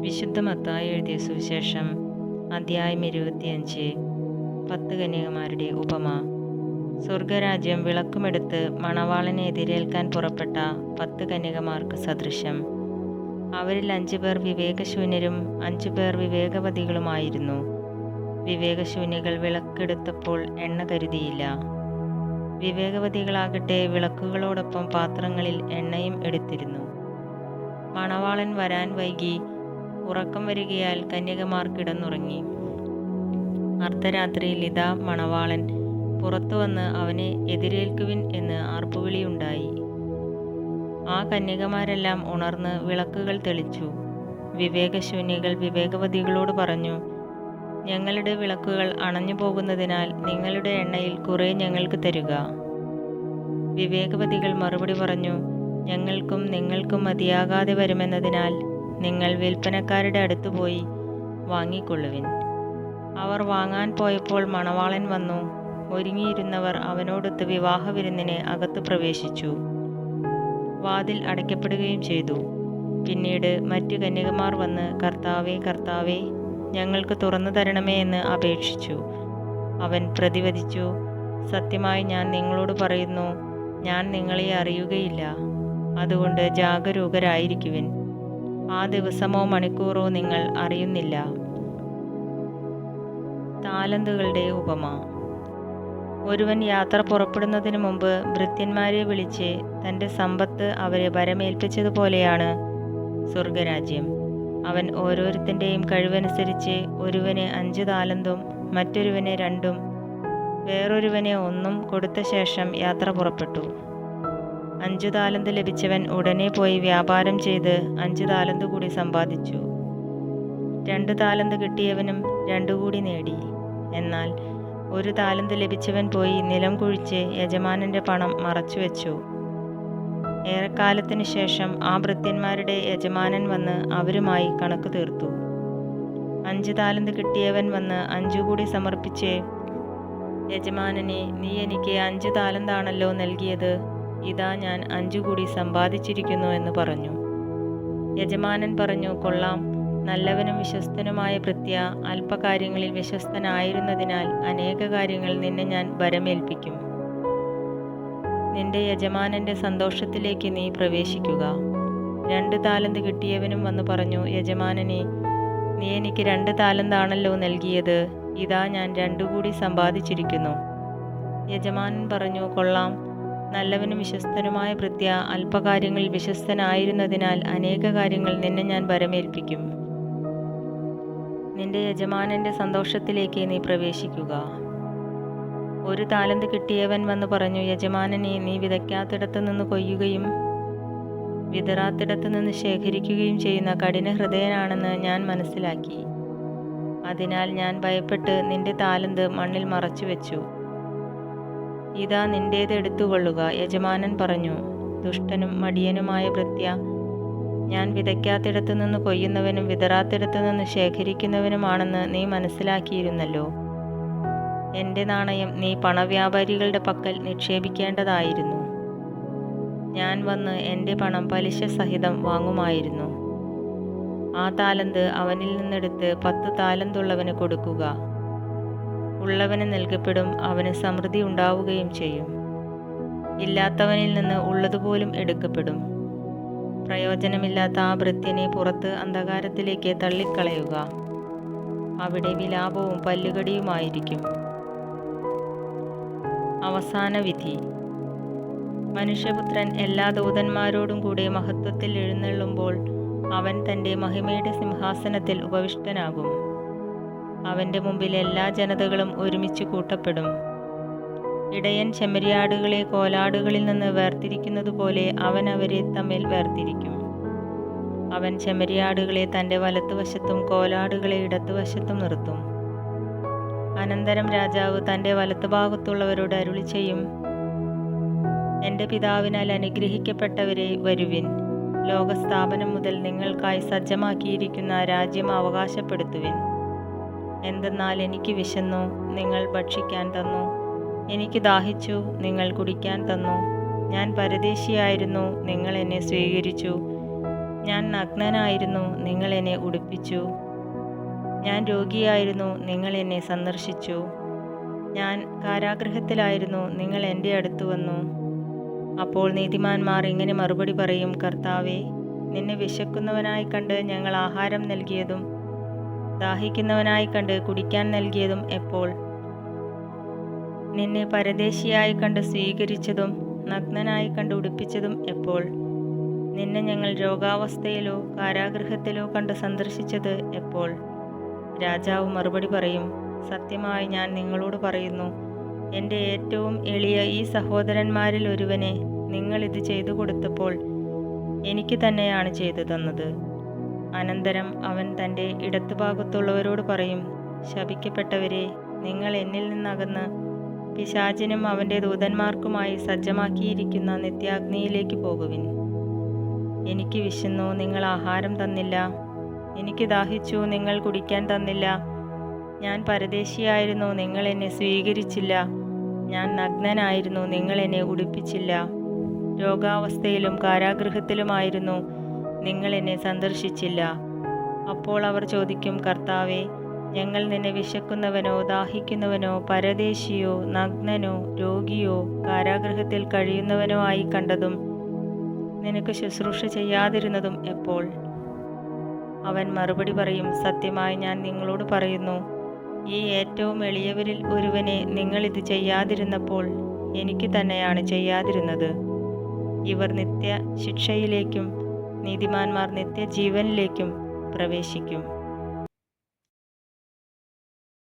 വിശുദ്ധ മത്തായി എഴുതിയ സുവിശേഷം അധ്യായം 25. 10 കന്യകമാരുടെ ഉപമ. സ്വർഗരാജ്യം വിളക്കുമെടുത്ത് മണവാളനെ എതിരേൽക്കാൻ പുറപ്പെട്ട 10 കന്യകമാർക്ക് സദൃശം. അവരിൽ 5 പേർ വിവേകശൂന്യരും 5 പേർ വിവേകവതികളുമായിരുന്നു. വിവേകശൂന്യകൾ വിളക്കെടുത്തപ്പോൾ എണ്ണ കരുതിയില്ല. വിവേകവതികളാകട്ടെ വിളക്കുകളോടൊപ്പം പാത്രങ്ങളിൽ എണ്ണയും എടുത്തിരുന്നു. മണവാളൻ വരാൻ വൈകി. ഉറക്കം വരികയാൽ കന്യകമാർ കിടന്നുറങ്ങി. അർദ്ധരാത്രിയിൽ ഇതാ മണവാളൻ, പുറത്തു വന്ന് അവനെ എതിരേൽക്കുവിൻ എന്ന് ആർപ്പുവിളിയുണ്ടായി. ആ കന്യകമാരെല്ലാം ഉണർന്ന് വിളക്കുകൾ തെളിച്ചു. വിവേകശൂന്യകൾ വിവേകവതികളോട് പറഞ്ഞു, ഞങ്ങളുടെ വിളക്കുകൾ അണഞ്ഞു പോകുന്നതിനാൽ നിങ്ങളുടെ എണ്ണയിൽ കുറെ ഞങ്ങൾക്ക് തരുക. വിവേകവതികൾ മറുപടി പറഞ്ഞു, ഞങ്ങൾക്കും നിങ്ങൾക്കും മതിയാകാതെ വരുമെന്നതിനാൽ നിങ്ങൾ വിൽപ്പനക്കാരുടെ അടുത്ത് പോയി വാങ്ങിക്കൊള്ളുവിൻ. അവർ വാങ്ങാൻ പോയപ്പോൾ മണവാളൻ വന്നു. ഒരുങ്ങിയിരുന്നവർ അവനോടൊത്ത് വിവാഹ വിരുന്നിന് അകത്ത് പ്രവേശിച്ചു. വാതിൽ അടയ്ക്കപ്പെടുകയും ചെയ്തു. പിന്നീട് മറ്റു കന്യകമാർ വന്ന്, കർത്താവേ, കർത്താവേ, ഞങ്ങൾക്ക് തുറന്നു തരണമേ എന്ന് അപേക്ഷിച്ചു. അവൻ പ്രതിവദിച്ചു, സത്യമായി ഞാൻ നിങ്ങളോട് പറയുന്നു, ഞാൻ നിങ്ങളെ അറിയുകയില്ല. അതുകൊണ്ട് ജാഗരൂകരായിരിക്കുവിൻ. ആ ദിവസമോ മണിക്കൂറോ നിങ്ങൾ അറിയുന്നില്ല. താലന്തുകളുടെ ഉപമ. ഒരുവൻ യാത്ര പുറപ്പെടുന്നതിന് മുമ്പ് ഭൃത്യന്മാരെ വിളിച്ച് തൻ്റെ സമ്പത്ത് അവരെ വരമേൽപ്പിച്ചതുപോലെയാണ് സ്വർഗരാജ്യം. അവൻ ഓരോരുത്തൻ്റെയും കഴിവനുസരിച്ച് ഒരുവന് 5 താലന്തും മറ്റൊരുവന് 2 വേറൊരുവന് 1 കൊടുത്ത ശേഷം യാത്ര പുറപ്പെട്ടു. 5 താലന്ത് ലഭിച്ചവൻ ഉടനെ പോയി വ്യാപാരം ചെയ്ത് 5 താലന്ത് കൂടി സമ്പാദിച്ചു. 2 താലന്ത് കിട്ടിയവനും 2 കൂടി നേടി. എന്നാൽ 1 താലന്ത് ലഭിച്ചവൻ പോയി നിലം കുഴിച്ച് യജമാനന്റെ പണം മറച്ചുവെച്ചു. ഏറെക്കാലത്തിനു ശേഷം ആ ഭൃത്യന്മാരുടെ യജമാനൻ വന്ന് അവരുമായി കണക്ക് തീർത്തു. 5 താലന്ത് കിട്ടിയവൻ വന്ന് 5 കൂടി സമർപ്പിച്ച്, യജമാനനെ, നീ എനിക്ക് 5 താലന്താണല്ലോ നൽകിയത്. ഇതാ ഞാൻ 5 കൂടി സമ്പാദിച്ചിരിക്കുന്നു എന്ന് പറഞ്ഞു. യജമാനൻ പറഞ്ഞു, കൊള്ളാം, നല്ലവനും വിശ്വസ്തനുമായ ഭൃത്യ, അല്പകാര്യങ്ങളിൽ വിശ്വസ്തനായിരുന്നതിനാൽ അനേക കാര്യങ്ങൾ നിന്നെ ഞാൻ വരമേൽപ്പിക്കും. നിന്റെ യജമാനന്റെ സന്തോഷത്തിലേക്ക് നീ പ്രവേശിക്കുക. 2 താലന്ത് കിട്ടിയവനും വന്നു പറഞ്ഞു, യജമാനനെ, നീ എനിക്ക് 2 താലന്താണല്ലോ നൽകിയത്. ഇതാ ഞാൻ 2 കൂടി സമ്പാദിച്ചിരിക്കുന്നു. യജമാനൻ പറഞ്ഞു, കൊള്ളാം, നല്ലവനും വിശ്വസ്തനുമായ ഭൃത്യ, അല്പകാര്യങ്ങളിൽ വിശ്വസ്തനായിരുന്നതിനാൽ അനേക കാര്യങ്ങൾ നിന്നെ ഞാൻ വരമേൽപ്പിക്കും. നിന്റെ യജമാനന്റെ സന്തോഷത്തിലേക്ക് നീ പ്രവേശിക്കുക. 1 താലന്ത് കിട്ടിയവൻ വന്നു പറഞ്ഞു, യജമാനനെ, നീ വിതയ്ക്കാത്തിടത്തു നിന്ന് കൊയ്യുകയും വിതറാത്തിടത്തു നിന്ന് ശേഖരിക്കുകയും ചെയ്യുന്ന കഠിന ഹൃദയനാണെന്ന് ഞാൻ മനസ്സിലാക്കി. അതിനാൽ ഞാൻ ഭയപ്പെട്ട് നിന്റെ താലന്ത് മണ്ണിൽ മറച്ചുവെച്ചു. ഇതാ നിന്റേത് എടുത്തുകൊള്ളുക. യജമാനൻ പറഞ്ഞു, ദുഷ്ടനും മടിയനുമായ ഭൃത്യ, ഞാൻ വിതയ്ക്കാത്തിടത്തു നിന്ന് കൊയ്യുന്നവനും വിതറാത്തിടത്തു നിന്ന് ശേഖരിക്കുന്നവനുമാണെന്ന് നീ മനസ്സിലാക്കിയിരുന്നല്ലോ. എൻ്റെ നാണയം നീ പണവ്യാപാരികളുടെ പക്കൽ നിക്ഷേപിക്കേണ്ടതായിരുന്നു. ഞാൻ വന്ന് എൻ്റെ പണം പലിശ സഹിതം വാങ്ങുമായിരുന്നു. ആ താലന്ത് അവനിൽ നിന്നെടുത്ത് 10 താലന്തുള്ളവന് കൊടുക്കുക. ഉള്ളവന് നൽകപ്പെടും, അവന് സമൃദ്ധി ഉണ്ടാവുകയും ചെയ്യും. ഇല്ലാത്തവനിൽ നിന്ന് ഉള്ളതുപോലും എടുക്കപ്പെടും. പ്രയോജനമില്ലാത്ത ആ ഭൃത്യനെ പുറത്ത് അന്ധകാരത്തിലേക്ക് തള്ളിക്കളയുക. അവിടെ വിലാപവും പല്ലുകടിയുമായിരിക്കും. അവസാന വിധി. മനുഷ്യപുത്രൻ എല്ലാ ദൂതന്മാരോടും കൂടെ മഹത്വത്തിൽ എഴുന്നള്ളുമ്പോൾ അവൻ തൻ്റെ മഹിമയുടെ സിംഹാസനത്തിൽ ഉപവിഷ്ടനാകും. അവൻ്റെ മുമ്പിൽ എല്ലാ ജനതകളും ഒരുമിച്ച് കൂട്ടപ്പെടും. ഇടയൻ ചെമ്മരിയാടുകളെ കോലാടുകളിൽ നിന്ന് വേർതിരിക്കുന്നതുപോലെ അവൻ അവരെ തമ്മിൽ വേർതിരിക്കും. അവൻ ചെമ്മരിയാടുകളെ തൻ്റെ വലത്തുവശത്തും കോലാടുകളെ ഇടത്തുവശത്തും നിർത്തും. അനന്തരം രാജാവ് തൻ്റെ വലത്തുഭാഗത്തുള്ളവരോട് അരുളി ചെയ്യും, എൻ്റെ പിതാവിനാൽ അനുഗ്രഹിക്കപ്പെട്ടവരെ, വരുവിൻ. ലോകസ്ഥാപനം മുതൽ നിങ്ങൾക്കായി സജ്ജമാക്കിയിരിക്കുന്ന രാജ്യം അവകാശപ്പെടുത്തുവിൻ. എന്തെന്നാൽ എനിക്ക് വിശന്നു, നിങ്ങൾ ഭക്ഷിക്കാൻ തന്നു. എനിക്ക് ദാഹിച്ചു, നിങ്ങൾ കുടിക്കാൻ തന്നു. ഞാൻ പരദേശിയായിരുന്നു, നിങ്ങൾ എന്നെ സ്വീകരിച്ചു. ഞാൻ നഗ്നനായിരുന്നു, നിങ്ങൾ എന്നെ ഉടുപ്പിച്ചു. ഞാൻ രോഗിയായിരുന്നു, നിങ്ങൾ എന്നെ സന്ദർശിച്ചു. ഞാൻ കാരാഗൃഹത്തിലായിരുന്നു, നിങ്ങൾ എൻ്റെ അടുത്ത് വന്നു. അപ്പോൾ നീതിമാന്മാർ ഇങ്ങനെ മറുപടി പറയും: കർത്താവേ, നിന്നെ വിശക്കുന്നവനായി കണ്ട് ഞങ്ങൾ ആഹാരം നൽകിയതും ദാഹിക്കുന്നവനായി കണ്ട് കുടിക്കാൻ നൽകിയതും എപ്പോൾ? നിന്നെ പരദേശിയായി കണ്ട് സ്വീകരിച്ചതും നഗ്നനായി കണ്ട് ഉടുപ്പിച്ചതും എപ്പോൾ? നിന്നെ ഞങ്ങൾ രോഗാവസ്ഥയിലോ കാരാഗൃഹത്തിലോ കണ്ട് സന്ദർശിച്ചത് എപ്പോൾ? രാജാവ് മറുപടി പറയും: സത്യമായി ഞാൻ നിങ്ങളോട് പറയുന്നു, എൻ്റെ ഏറ്റവും എളിയ ഈ സഹോദരന്മാരിൽ ഒരുവനെ നിങ്ങളിത് ചെയ്തു കൊടുത്തപ്പോൾ എനിക്ക് തന്നെയാണ് ചെയ്തു തന്നത്. അനന്തരം അവൻ തൻ്റെ ഇടത്തുഭാഗത്തുള്ളവരോട് പറയും: ശപിക്കപ്പെട്ടവരെ, നിങ്ങൾ എന്നിൽ നിന്നകന്ന് പിശാചിനും അവൻ്റെ ദൂതന്മാർക്കുമായി സജ്ജമാക്കിയിരിക്കുന്ന നിത്യാഗ്നിയിലേക്ക് പോകുവിൻ. എനിക്ക് വിശന്നു, നിങ്ങൾ ആഹാരം തന്നില്ല. എനിക്ക് ദാഹിച്ചു, നിങ്ങൾ കുടിക്കാൻ തന്നില്ല. ഞാൻ പരദേശിയായിരുന്നു, നിങ്ങൾ എന്നെ സ്വീകരിച്ചില്ല. ഞാൻ നഗ്നനായിരുന്നു, നിങ്ങൾ എന്നെ ഉടുപ്പിച്ചില്ല. രോഗാവസ്ഥയിലും കാരാഗൃഹത്തിലുമായിരുന്നു, നിങ്ങൾ എന്നെ സന്ദർശിച്ചില്ല. അപ്പോൾ അവർ ചോദിക്കും: കർത്താവേ, ഞങ്ങൾ നിന്നെ വിശക്കുന്നവനോ ദാഹിക്കുന്നവനോ പരദേശിയോ നഗ്നനോ രോഗിയോ കാരാഗൃഹത്തിൽ കഴിയുന്നവനോ ആയി കണ്ടതും നിനക്ക് ശുശ്രൂഷ ചെയ്യാതിരുന്നതും എപ്പോൾ? അവൻ മറുപടി പറയും: സത്യമായി ഞാൻ നിങ്ങളോട് പറയുന്നു, ഈ ഏറ്റവും എളിയവരിൽ ഒരുവനെ നിങ്ങളിത് ചെയ്യാതിരുന്നപ്പോൾ എനിക്ക് തന്നെയാണ് ചെയ്യാതിരുന്നത്. ഇവർ നിത്യ ശിക്ഷയിലേക്കും നീതിമാന്മാർ നിത്യജീവനിലേക്കും പ്രവേശിക്കും.